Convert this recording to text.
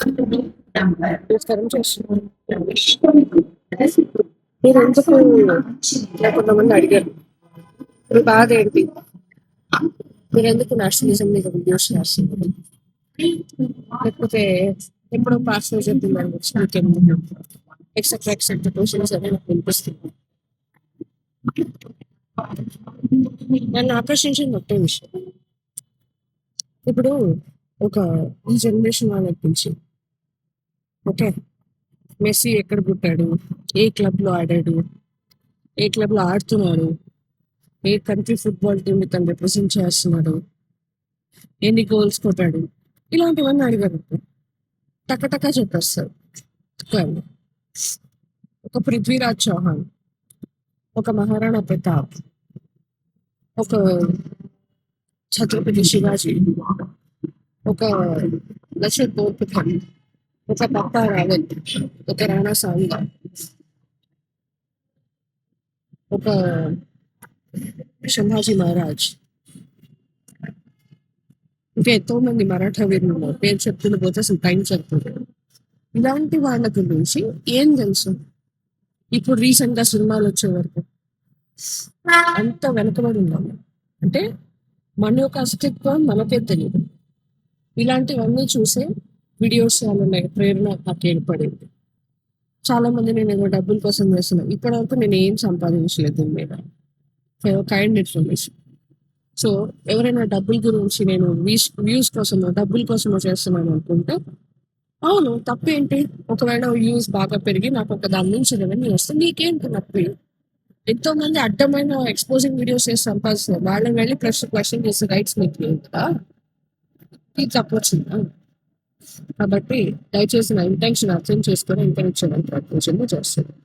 నమస్కారం చేస్తున్నాను. మీరు ఎందుకు కొంతమంది అడిగారు మీ బాధ ఏంటి, మీరు ఎందుకు నర్సింగ్ మీద వీడియోస్ చేస్తున్నారు, లేకపోతే ఎప్పుడో పాస్ చెప్పిందని ఎక్సెట్రా ఎక్సెట్రా క్వశ్చన్స్ అని నాకు వినిపిస్తుంది. నన్ను ఆకర్షించిన ఒకే విషయం, ఇప్పుడు ఒక ఈ జనరేషన్ వాళ్ళకి పిలిచి ఓకే మెస్సీ ఎక్కడ పుట్టాడు, ఏ క్లబ్లో ఆడాడు, ఏ క్లబ్లో ఆడుతున్నాడు, ఏ కంట్రీ ఫుట్బాల్ టీమ్ తను రిప్రజెంట్ చేస్తున్నాడు, ఎన్ని గోల్స్ కొట్టాడు, ఇలాంటివన్నీ అడిగారు. టకటకా చెప్పేస్తారు. కానీ ఒక పృథ్వీరాజ్ చౌహాన్, ఒక మహారాణా ప్రతాప్, ఒక ఛత్రపతి శివాజీ, ఒక లక్షత్ బోర్పుకర్, ఒక పప్పా రావల్, ఒక రాణా సాంగా, ఒక సంభాజీ మహారాజ్, ఇంకా ఎంతో మంది మరాఠా వీరులు ఉన్నారు. పేరు చెప్తున్న పోతే అసలు టైం చెప్తున్నారు. ఇలాంటి వాళ్ళ గురించి ఏం తెలుసు ఇప్పుడు రీసెంట్ గా సినిమాలు వచ్చే వరకు? అంత వెనకబడి ఉన్నాము. అంటే మన యొక్క అస్తిత్వం మనకే తెలియదు. ఇలాంటివన్నీ చూసే వీడియోస్ చేయాలనే ప్రేరణ నాకు ఏర్పడింది. చాలా మంది నేను ఏదో డబ్బుల కోసం చేస్తున్నాను, ఇప్పటి వరకు నేను ఏం సంపాదించలేదు దీని మీద. Kind information. సో ఎవరైనా డబ్బుల గురించి నేను వ్యూస్ కోసమో డబ్బుల కోసమో చేస్తున్నాను అనుకుంటే అవును, తప్పేంటి? ఒకవేళ వ్యూస్ బాగా పెరిగి నాకు ఒక దాని నుంచి రెవెన్యూ వస్తే నీకేంటి నొప్పి? ఎంతో మంది అడ్డమైన ఎక్స్పోజింగ్ వీడియోస్ చేసి సంపాదిస్తున్నారు. వాళ్ళని వెళ్ళి క్వశ్చన్ చేసే రైట్స్ మీకు లేదు కదా, ఇది తప్పొచ్చిందా? కాబట్టి దయచేసి నా ఇంటెన్షన్ అర్థం చేసుకొని ఎంకరేజ్ చేయడానికి ప్రయత్నించండి చేస్తుంది.